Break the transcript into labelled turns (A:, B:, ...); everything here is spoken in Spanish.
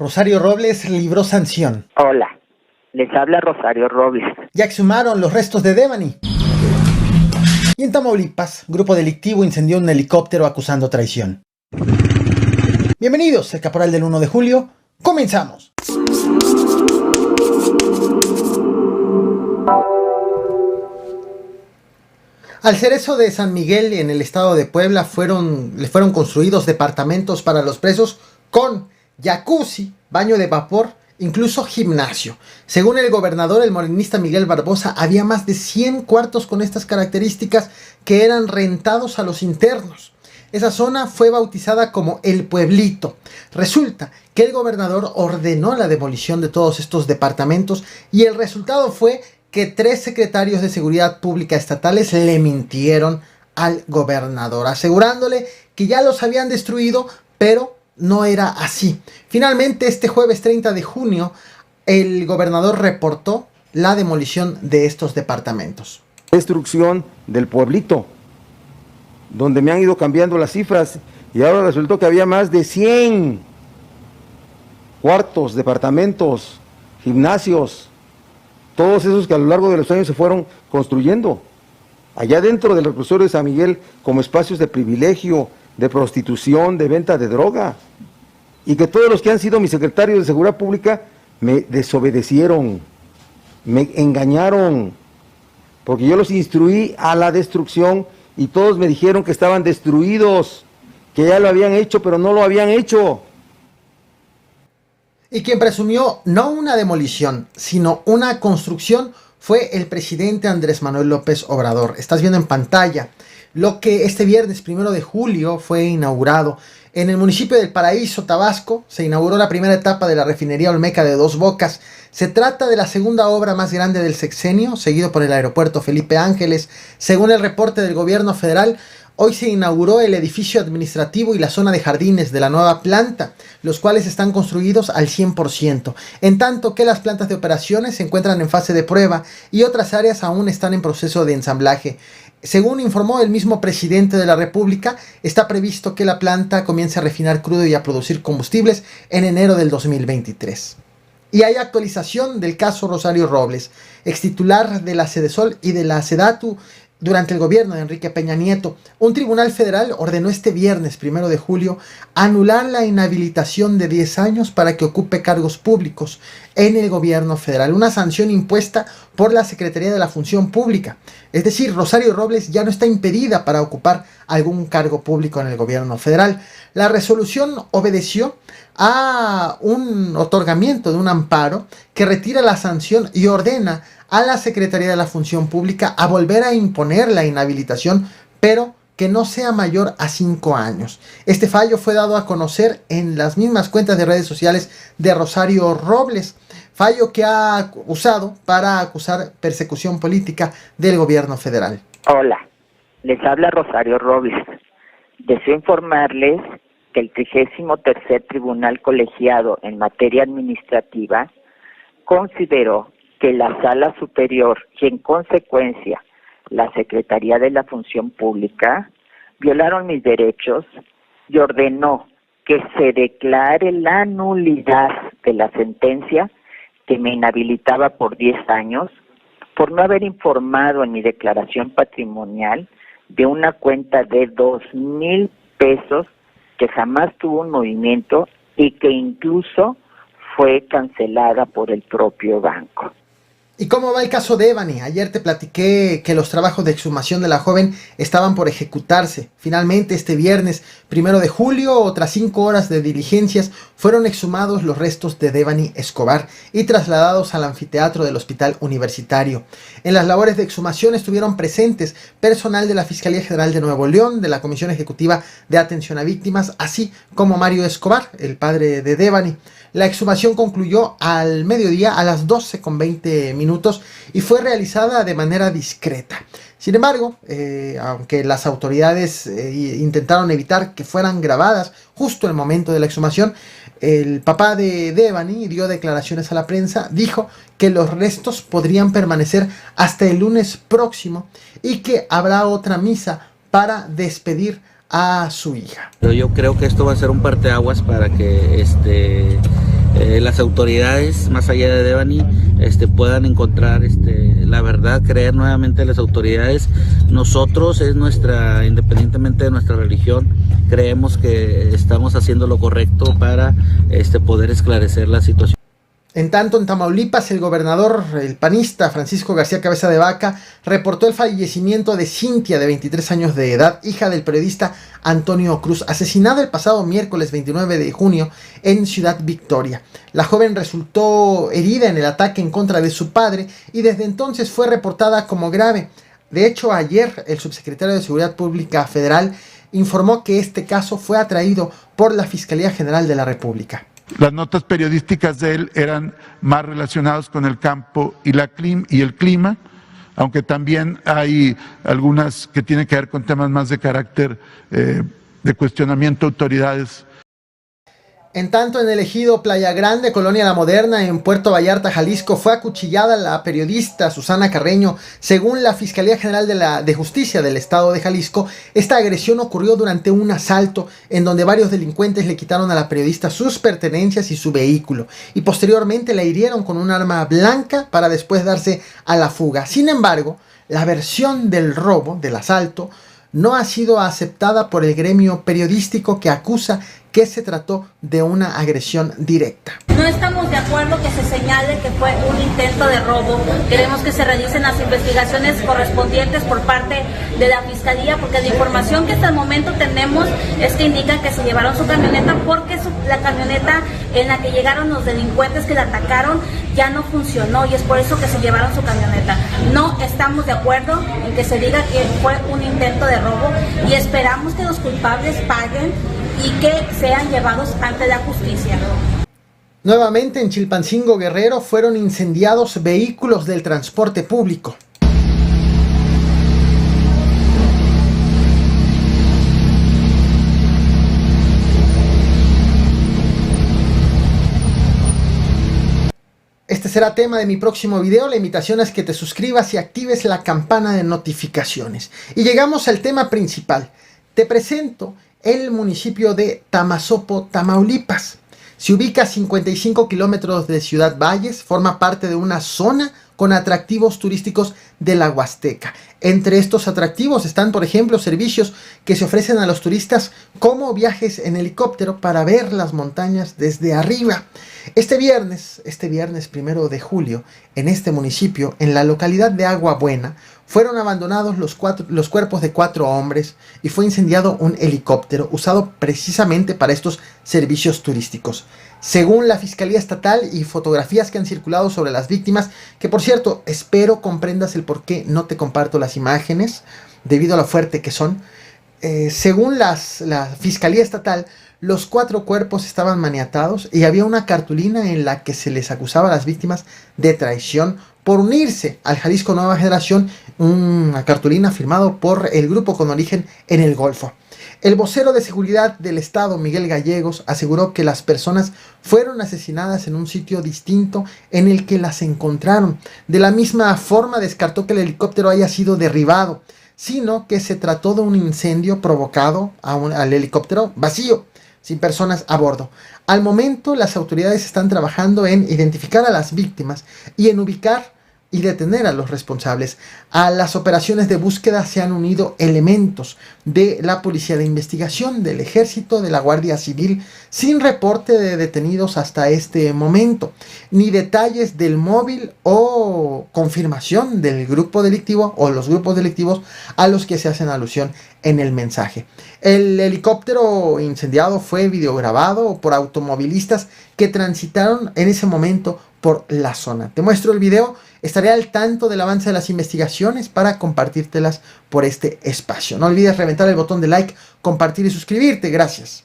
A: Rosario Robles libró sanción.
B: Hola, les habla Rosario Robles.
A: Ya exhumaron los restos de Devani. Y en Tamaulipas, grupo delictivo incendió un helicóptero acusando traición. Bienvenidos, el Caporal del 1 de julio. ¡Comenzamos! Al Cerezo de San Miguel, en el estado de Puebla, le fueron construidos departamentos para los presos con jacuzzi, baño de vapor, incluso gimnasio. Según el gobernador, el morenista Miguel Barbosa, había más de 100 cuartos con estas características que eran rentados a los internos. Esa zona fue bautizada como El Pueblito. Resulta que el gobernador ordenó la demolición de todos estos departamentos y el resultado fue que 3 secretarios de seguridad pública estatales le mintieron al gobernador, asegurándole que ya los habían destruido, pero no era así. Finalmente, este jueves 30 de junio, el gobernador reportó la demolición de estos departamentos.
C: Destrucción del pueblito, donde me han ido cambiando las cifras y ahora resultó que había más de 100 cuartos, departamentos, gimnasios, todos esos que a lo largo de los años se fueron construyendo allá dentro del reclusorio de San Miguel como espacios de privilegio, de prostitución, de venta de droga, y que todos los que han sido mis secretarios de Seguridad Pública me desobedecieron, me engañaron, porque yo los instruí a la destrucción y todos me dijeron que estaban destruidos, que ya lo habían hecho, pero no lo habían hecho.
A: Y quien presumió no una demolición, sino una construcción fue el presidente Andrés Manuel López Obrador. Estás viendo en pantalla lo que este viernes 1 de julio fue inaugurado. En el municipio del Paraíso, Tabasco, se inauguró la primera etapa de la refinería Olmeca de Dos Bocas. Se trata de la segunda obra más grande del sexenio, seguido por el aeropuerto Felipe Ángeles. Según el reporte del gobierno federal, hoy se inauguró el edificio administrativo y la zona de jardines de la nueva planta, los cuales están construidos al 100%, en tanto que las plantas de operaciones se encuentran en fase de prueba y otras áreas aún están en proceso de ensamblaje. Según informó el mismo presidente de la República, está previsto que la planta comience a refinar crudo y a producir combustibles en enero del 2023. Y hay actualización del caso Rosario Robles, extitular de la Sedesol y de la Sedatu. Durante el gobierno de Enrique Peña Nieto, un tribunal federal ordenó este viernes 1 de julio anular la inhabilitación de 10 años para que ocupe cargos públicos en el gobierno federal, una sanción impuesta por la Secretaría de la Función Pública. Es decir, Rosario Robles ya no está impedida para ocupar algún cargo público en el gobierno federal. La resolución obedeció a un otorgamiento de un amparo que retira la sanción y ordena a la Secretaría de la Función Pública a volver a imponer la inhabilitación, pero que no sea mayor a 5 años. Este fallo fue dado a conocer en las mismas cuentas de redes sociales de Rosario Robles, fallo que ha usado para acusar persecución política del gobierno federal.
B: Hola, les habla Rosario Robles. Deseo informarles que el 33º Tribunal Colegiado en materia administrativa consideró que la Sala Superior y en consecuencia la Secretaría de la Función Pública violaron mis derechos y ordenó que se declare la nulidad de la sentencia que me inhabilitaba por 10 años por no haber informado en mi declaración patrimonial de una cuenta de 2,000 pesos que jamás tuvo un movimiento y que incluso fue cancelada por el propio banco.
A: ¿Y cómo va el caso de Devani? Ayer te platiqué que los trabajos de exhumación de la joven estaban por ejecutarse. Finalmente, este viernes 1 de julio, tras 5 horas de diligencias, fueron exhumados los restos de Devani Escobar y trasladados al anfiteatro del Hospital Universitario. En las labores de exhumación estuvieron presentes personal de la Fiscalía General de Nuevo León, de la Comisión Ejecutiva de Atención a Víctimas, así como Mario Escobar, el padre de Devani. La exhumación concluyó al mediodía a las 12:20 y fue realizada de manera discreta. Sin embargo, aunque las autoridades intentaron evitar que fueran grabadas justo el momento de la exhumación, el papá de Devani dio declaraciones a la prensa, dijo que los restos podrían permanecer hasta el lunes próximo y que habrá otra misa para despedir a su hija.
D: Yo creo que esto va a ser un parteaguas para que las autoridades, más allá de Devani, puedan encontrar la verdad, creer nuevamente en las autoridades. Nosotros, independientemente de nuestra religión, creemos que estamos haciendo lo correcto para poder esclarecer la situación.
A: En tanto, en Tamaulipas, el gobernador, el panista Francisco García Cabeza de Vaca, reportó el fallecimiento de Cintia, de 23 años de edad, hija del periodista Antonio Cruz, asesinada el pasado miércoles 29 de junio en Ciudad Victoria. La joven resultó herida en el ataque en contra de su padre y desde entonces fue reportada como grave. De hecho, ayer el subsecretario de Seguridad Pública Federal informó que este caso fue atraído por la Fiscalía General de la República.
E: Las notas periodísticas de él eran más relacionadas con el campo y el clima, aunque también hay algunas que tienen que ver con temas más de carácter de cuestionamiento a autoridades.
A: En tanto, en el ejido Playa Grande, Colonia La Moderna, en Puerto Vallarta, Jalisco, fue acuchillada la periodista Susana Carreño. Según la Fiscalía General de Justicia del Estado de Jalisco, esta agresión ocurrió durante un asalto en donde varios delincuentes le quitaron a la periodista sus pertenencias y su vehículo, y posteriormente la hirieron con un arma blanca para después darse a la fuga. Sin embargo, la versión del robo, del asalto, no ha sido aceptada por el gremio periodístico, que acusa que se trató de una agresión directa.
F: No estamos de acuerdo que se señale que fue un intento de robo. Queremos que se realicen las investigaciones correspondientes por parte de la Fiscalía, porque la información que hasta el momento tenemos es que indica que se llevaron su camioneta porque la camioneta en la que llegaron los delincuentes que la atacaron ya no funcionó, y es por eso que se llevaron su camioneta. No estamos de acuerdo en que se diga que fue un intento de robo y esperamos que los culpables paguen y que sean llevados ante la justicia.
A: Nuevamente en Chilpancingo, Guerrero, fueron incendiados vehículos del transporte público. Este será tema de mi próximo video. La invitación es que te suscribas y actives la campana de notificaciones. Y llegamos al tema principal. Te presento el municipio de Tamazopo, Tamaulipas. Se ubica a 55 kilómetros de Ciudad Valles, forma parte de una zona con atractivos turísticos de la Huasteca. Entre estos atractivos están, por ejemplo, servicios que se ofrecen a los turistas como viajes en helicóptero para ver las montañas desde arriba. Este viernes 1 de julio, en este municipio, en la localidad de Agua Buena, fueron abandonados los cuerpos de 4 hombres y fue incendiado un helicóptero usado precisamente para estos servicios turísticos. Según la Fiscalía Estatal y fotografías que han circulado sobre las víctimas, que por cierto, espero comprendas el por qué no te comparto las imágenes, debido a lo fuerte que son. Según la Fiscalía Estatal, los 4 cuerpos estaban maniatados y había una cartulina en la que se les acusaba a las víctimas de traición por unirse al Jalisco Nueva Generación, una cartulina firmado por el grupo con origen en el Golfo. El vocero de seguridad del estado, Miguel Gallegos, aseguró que las personas fueron asesinadas en un sitio distinto en el que las encontraron. De la misma forma, descartó que el helicóptero haya sido derribado, sino que se trató de un incendio provocado al helicóptero vacío, sin personas a bordo. Al momento, las autoridades están trabajando en identificar a las víctimas y en ubicar y detener a los responsables. A las operaciones de búsqueda se han unido elementos de la Policía de Investigación, del Ejército, de la Guardia Civil, sin reporte de detenidos hasta este momento, ni detalles del móvil o confirmación del grupo delictivo o los grupos delictivos a los que se hacen alusión en el mensaje. El helicóptero incendiado fue videograbado por automovilistas que transitaron en ese momento por la zona. Te muestro el video, estaré al tanto del avance de las investigaciones para compartírtelas por este espacio. No olvides reventar el botón de like, compartir y suscribirte. Gracias.